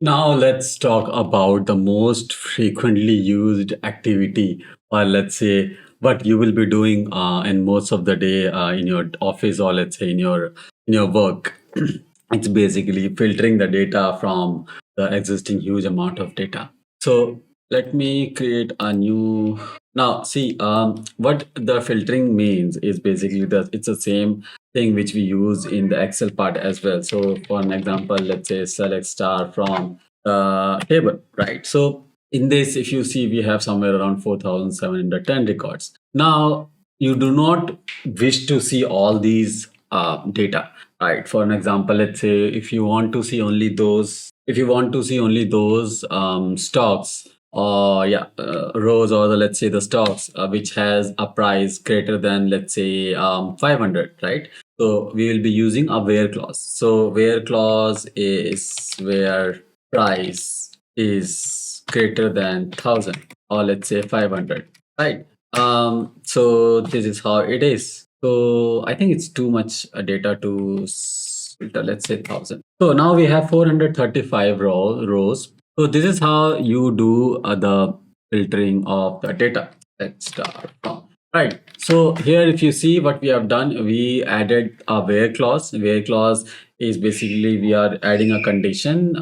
Now let's talk about the most frequently used activity, or let's say what you will be doing in most of the day in your office, or let's say in your work. It's basically filtering the data from the existing huge amount of data. So let me create a new. Now, see, what the filtering means is basically that it's the same thing which we use in the Excel part as well. So, for an example, let's say select star from table, right? So, in this, if you see, we have somewhere around 4,710 records. Now, you do not wish to see all these data, right? For an example, let's say if you want to see only those stocks, or yeah, rows, or let's say the stocks which has a price greater than, let's say, 500, right? So we will be using a where clause. So where clause is where price is greater than 1,000, or let's say 500, right? So this is how it is. So I think it's too much data to filter, let's say 1,000. So now we have 435 rows. So this is how you do the filtering of the data. Let's start from. Right. So here, if you see what we have done, we added a where clause. Where clause is basically we are adding a condition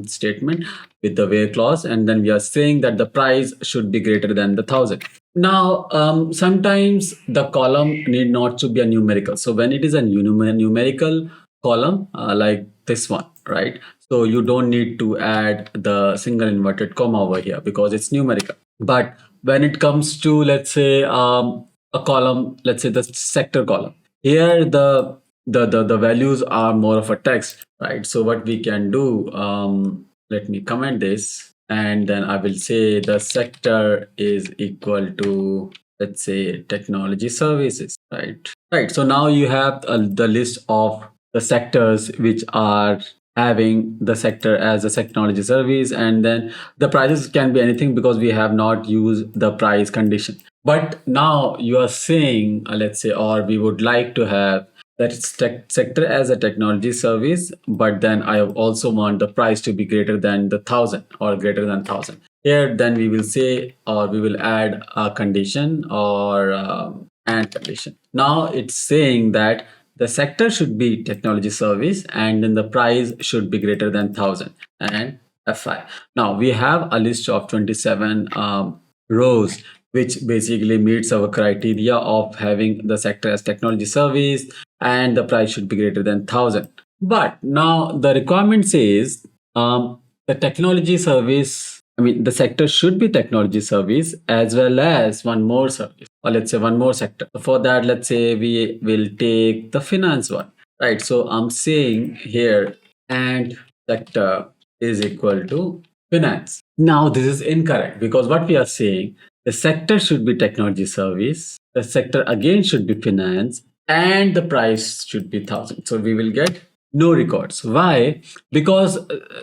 statement with the where clause, and then we are saying that the price should be greater than the 1,000. Now, sometimes the column need not to be a numerical. So when it is a numerical column like this one, right? So you don't need to add the single inverted comma over here because it's numerical. But when it comes to, let's say, a column, let's say the sector column, here the values are more of a text, right? So what we can do, let me comment this, and then I will say the sector is equal to, let's say, technology services, right. So now you have the list of the sectors which are having the sector as a technology service, and then the prices can be anything because we have not used the price condition. But now you are saying, let's say, or we would like to have that sector as a technology service, but then I also want the price to be greater than the 1,000 or greater than 1,000. Here, then we will say, or we will add a condition, or and condition. Now it's saying that the sector should be technology service, and then the price should be greater than 1,000 and F5. Now we have a list of 27 rows, which basically meets our criteria of having the sector as technology service and the price should be greater than 1,000. But now the requirement says the technology service, I mean, the sector should be technology service as well as one more service, or let's say one more sector. For that, let's say we will take the finance one, right? So I'm saying here, and sector is equal to finance. Now this is incorrect because what we are saying, the sector should be technology service, the sector again should be finance, and the price should be 1,000. So we will get no records. Why? Because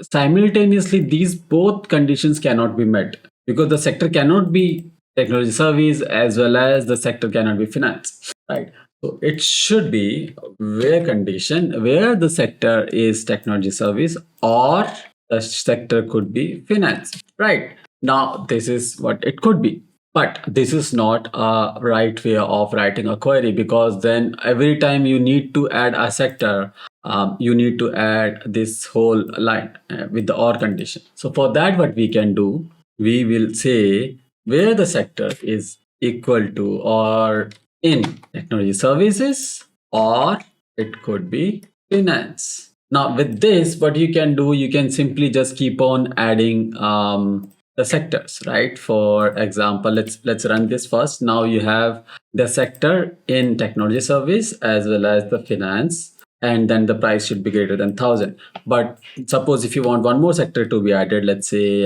simultaneously these both conditions cannot be met, because the sector cannot be technology service as well as the sector cannot be finance, right? So it should be where condition where the sector is technology service or the sector could be finance, right? Now this is what it could be, but this is not a right way of writing a query, because then every time you need to add a sector, you need to add this whole line with the or condition. So for that, what we can do, we will say where the sector is equal to or in technology services, or it could be finance. Now with this, what you can do, you can simply just keep on adding the sectors, right? For example, let's run this first. Now you have the sector in technology service as well as the finance, and then the price should be greater than 1,000. But suppose if you want one more sector to be added, let's say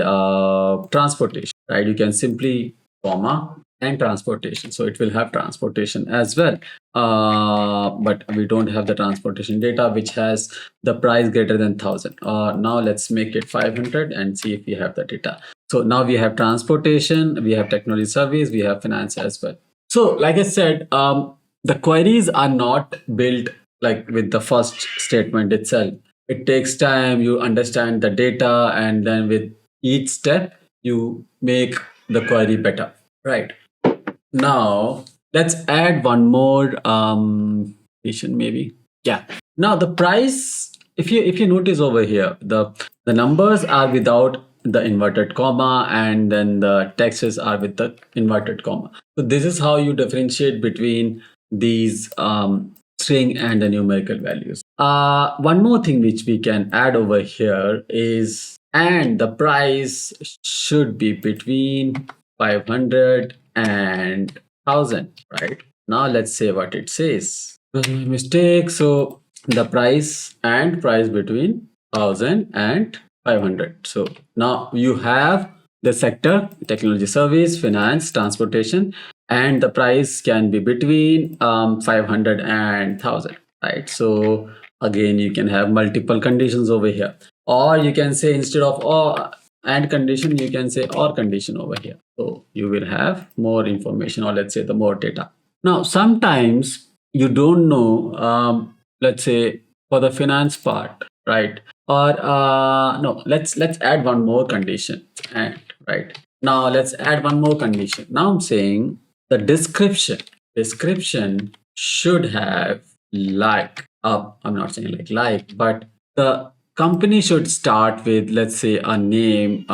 transportation, right? You can simply comma and transportation, so it will have transportation as well. But we don't have the transportation data which has the price greater than 1,000. Now let's make it 500 and see if we have the data. So now we have transportation, we have technology service, we have finance as well. So like I said, the queries are not built like with the first statement itself. it takes time, you understand the data, and then with each step you make the query better, right? Now let's add one more condition maybe. Yeah. Now the price, if you notice over here, the numbers are without the inverted comma, and then the texts are with the inverted comma. So this is how you differentiate between these string and the numerical values. One more thing which we can add over here is, and the price should be between 500 and 1000, right? Now let's say what it says. Was my mistake. So the price between 1000 and 500. So now you have the sector, technology service, finance, transportation, and the price can be between 500 and 1000, right? So again, you can have multiple conditions over here, or you can say instead of or and condition, you can say or condition over here. So you will have more information, or let's say the more data. Now sometimes you don't know, let's say for the finance part, right? Or no, let's add one more condition. And right now let's add one more condition. Now I'm saying the description should have, like, I'm not saying like, but the company should start with, let's say, a name,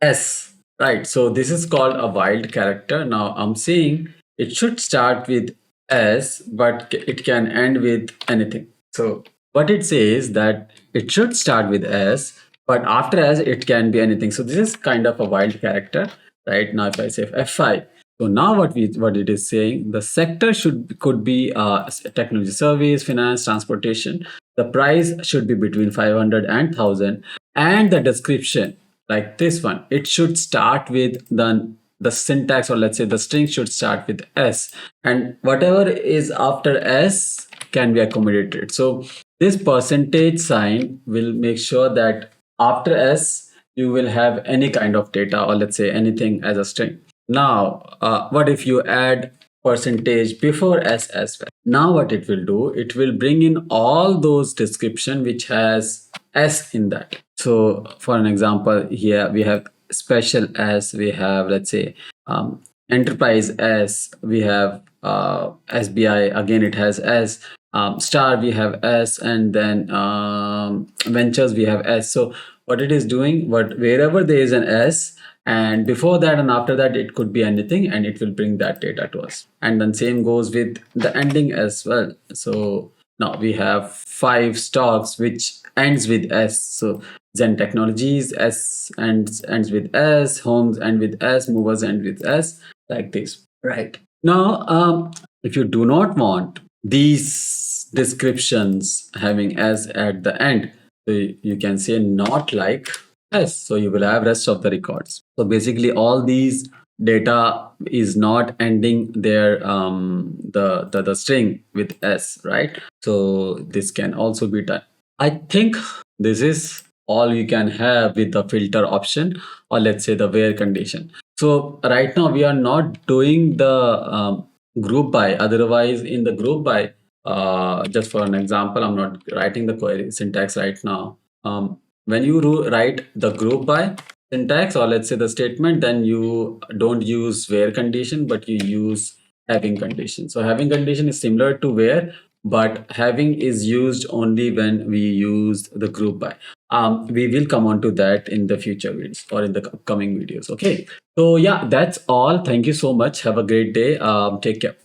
S, right? So this is called a wild character. Now I'm saying it should start with S, but it can end with anything. So what it says that it should start with S, but after S it can be anything. So this is kind of a wild character, right? Now if I say F5, so now what it is saying, the sector could be technology service, finance, transportation. The price should be between 500 and 1000, and the description, like this one, it should start with the syntax, or let's say the string should start with S, and whatever is after S can be accommodated. So this percentage sign will make sure that after S you will have any kind of data, or let's say anything as a string. Now what if you add percentage before S as well? Now what it will do, it will bring in all those description which has S in that. So for an example, here we have special S, we have, let's say, enterprise S, we have SBI, again it has S, star we have S, and then ventures we have S. So what it is doing, what wherever there is an S, and before that and after that it could be anything, and it will bring that data to us. And then same goes with the ending as well. So now we have 5 stocks which ends with S. So Zen Technologies S ends with S, Homes end with S, Movers end with S, like this, right? Now if you do not want these descriptions having S at the end, so you can say not like S, so you will have rest of the records. So basically all these data is not ending their the string with S, right? So this can also be done. I think this is all you can have with the filter option, or let's say the where condition. So right now we are not doing the group by. Otherwise in the group by, just for an example, I'm not writing the query syntax right now. When you write the group by syntax, or let's say the statement, then you don't use where condition, but you use having condition. So having condition is similar to where, but having is used only when we use the group by. We will come on to that in the future videos or in the upcoming videos. Okay. So yeah, that's all. Thank you so much. Have a great day. Take care.